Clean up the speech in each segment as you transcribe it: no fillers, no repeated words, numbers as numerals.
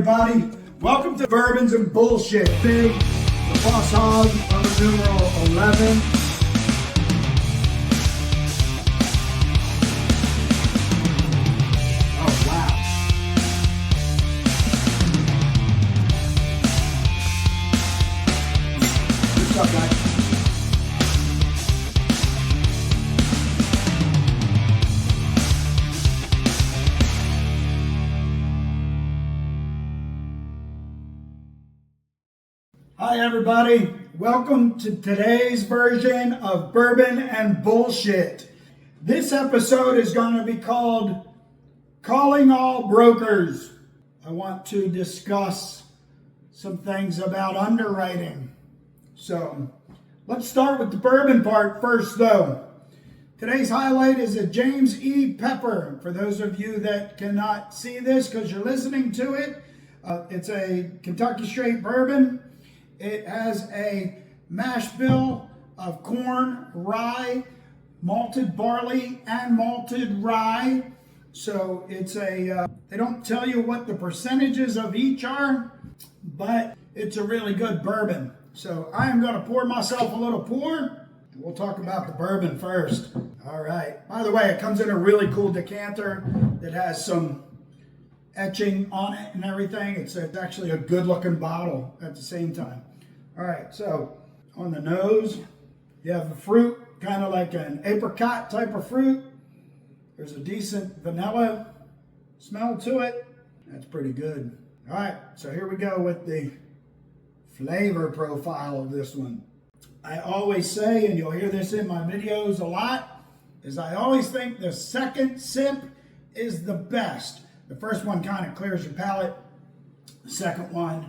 Everybody, welcome to Bourbons and Bullshit. Big, the boss hog on the numeral 11. Oh, wow. What's up, guys? Hi everybody, welcome to today's version of Bourbon and Bullshit. This episode is going to be called Calling All Brokers. I want to discuss some things about underwriting. So let's start with the bourbon part first though. Today's highlight is a James E. Pepper. For those of you that cannot see this because you're listening to it, it's a Kentucky straight bourbon. It has a mash bill of corn, rye, malted barley, and malted rye. So it's they don't tell you what the percentages of each are, but it's a really good bourbon. So I am going to pour myself a little pour. We'll talk about the bourbon first. All right. By the way, it comes in a really cool decanter that has some etching on it and everything. It's actually a good looking bottle at the same time. All right, so on the nose, you have the fruit, kind of like an apricot type of fruit. There's a decent vanilla smell to it. That's pretty good. All right, so here we go with the flavor profile of this one. I always say, and you'll hear this in my videos a lot, is I always think the second sip is the best. The first one kind of clears your palate. The second one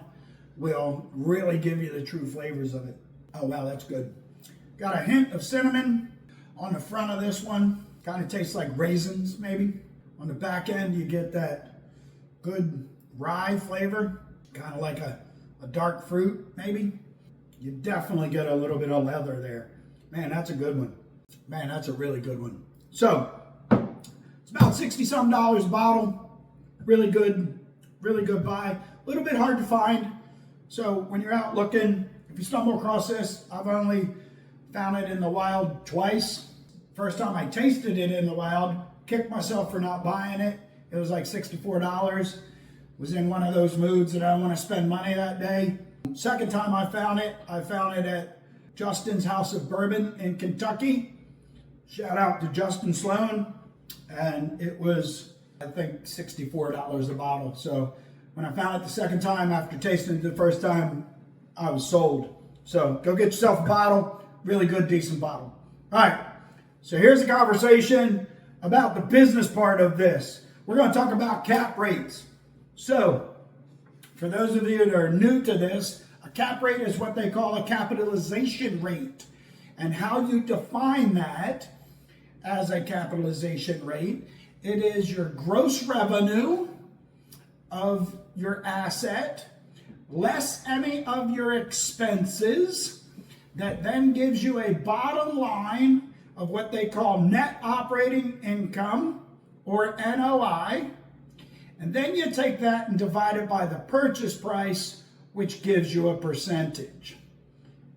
will really give you the true flavors of it. Oh wow, that's good. Got a hint of cinnamon on the front of this one. Kind of tastes like raisins maybe. On the back end you get that good rye flavor, kind of like a dark fruit maybe. You definitely get a little bit of leather there. Man, that's a good one. Man, that's a really good one. So it's about $60-something a bottle. Really good buy. A little bit hard to find. So when you're out looking, if you stumble across this, I've only found it in the wild twice. First time I tasted it in the wild, kicked myself for not buying it. It was like $64. Was in one of those moods that I want to spend money that day. Second time I found it at Justin's House of Bourbon in Kentucky. Shout out to Justin Sloan. And it was, I think, $64 a bottle. So when I found it the second time after tasting it the first time, I was sold. So go get yourself a bottle. Really good, decent bottle. All right. So here's a conversation about the business part of this. We're going to talk about cap rates. So for those of you that are new to this, a cap rate is what they call a capitalization rate. And how you define that as a capitalization rate, it is your gross revenue of your asset, less any of your expenses, that then gives you a bottom line of what they call net operating income, or NOI, and then you take that and divide it by the purchase price, which gives you a percentage.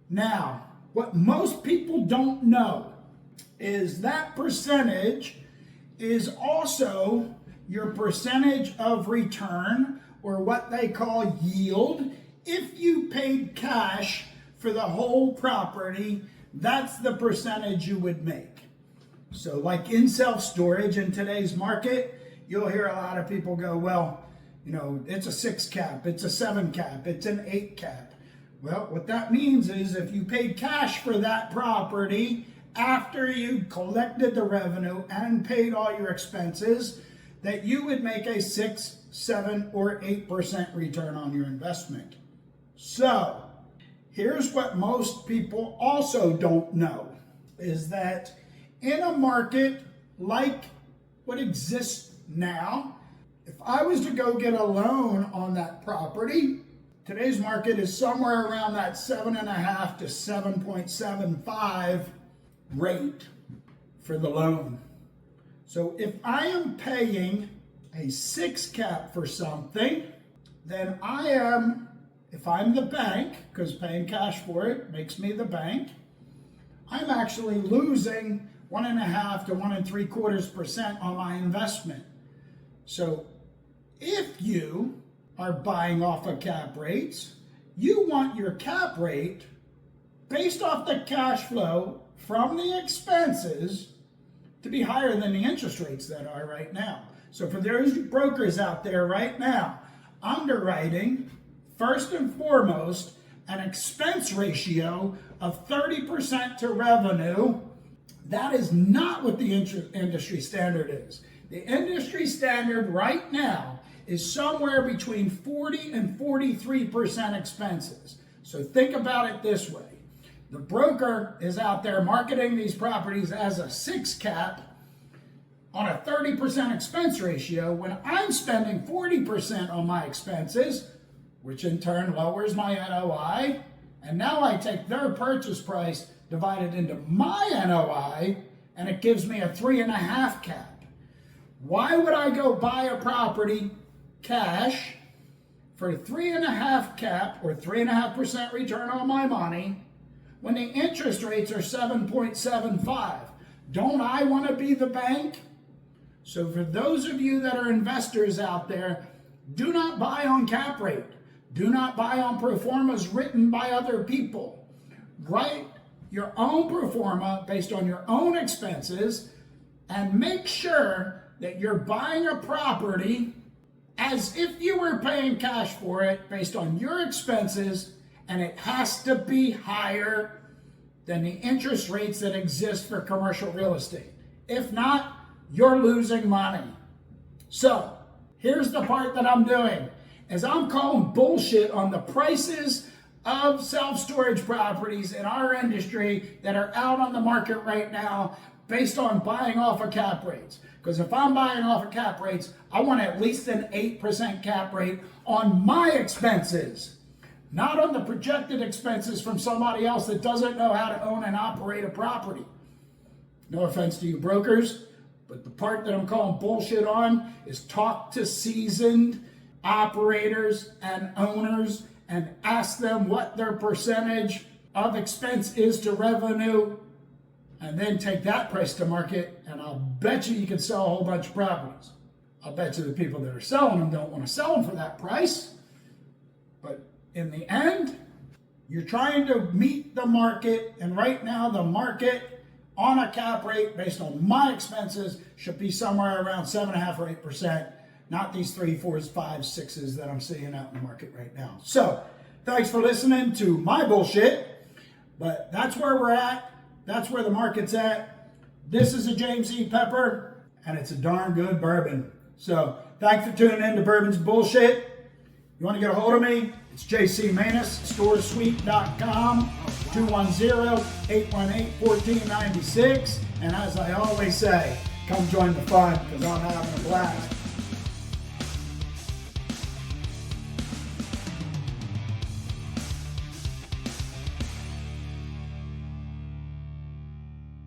Now, what most people don't know is that percentage is also your percentage of return, or what they call yield. If you paid cash for the whole property, that's the percentage you would make. So like in self-storage in today's market, you'll hear a lot of people go, well, you know, it's a 6 cap, it's a 7 cap, it's an 8 cap. Well, what that means is if you paid cash for that property after you collected the revenue and paid all your expenses, that you would make a 6, 7, or 8% return on your investment. So here's what most people also don't know, is that in a market like what exists now, if I was to go get a loan on that property, today's market is somewhere around that 7.5 to 7.75 rate for the loan. So if I am paying a 6 cap for something, then I am, if I'm the bank, because paying cash for it makes me the bank, I'm actually losing 1.5 to 1.75% on my investment. So if you are buying off of cap rates, you want your cap rate based off the cash flow from the expenses to be higher than the interest rates that are right now. So for those brokers out there right now, underwriting, first and foremost, an expense ratio of 30% to revenue, that is not what the industry standard is. The industry standard right now is somewhere between 40 and 43% expenses. So think about it this way. The broker is out there marketing these properties as a 6 cap on a 30% expense ratio when I'm spending 40% on my expenses, which in turn lowers my NOI. And now I take their purchase price divided into my NOI, and it gives me a 3.5 cap. Why would I go buy a property cash for a 3.5 cap or 3.5% return on my money when the interest rates are 7.75? Don't I want to be the bank? So for those of you that are investors out there, do not buy on cap rate. Do not buy on proformas written by other people. Write your own proforma based on your own expenses and make sure that you're buying a property as if you were paying cash for it based on your expenses, and it has to be higher than the interest rates that exist for commercial real estate. If not, you're losing money. So here's the part that I'm doing, is I'm calling bullshit on the prices of self-storage properties in our industry that are out on the market right now based on buying off of cap rates. Because if I'm buying off of cap rates, I want at least an 8% cap rate on my expenses, not on the projected expenses from somebody else that doesn't know how to own and operate a property. No offense to you brokers, but the part that I'm calling bullshit on is talk to seasoned operators and owners and ask them what their percentage of expense is to revenue, and then take that price to market, and I'll bet you can sell a whole bunch of properties. I'll bet you the people that are selling them don't want to sell them for that price. But in the end, you're trying to meet the market, and right now the market on a cap rate based on my expenses should be somewhere around 7.5 or 8%, not these 3, 4s, 5s, 6s that I'm seeing out in the market right now. So thanks for listening to my bullshit, but that's where we're at. That's where the market's at. This is a James E. Pepper, and it's a darn good bourbon. So thanks for tuning in to Bourbon's Bullshit. You want to get a hold of me? It's JC Manus, StorSuite.com, 210-818-1496. And as I always say, come join the fun, because I'm having a blast.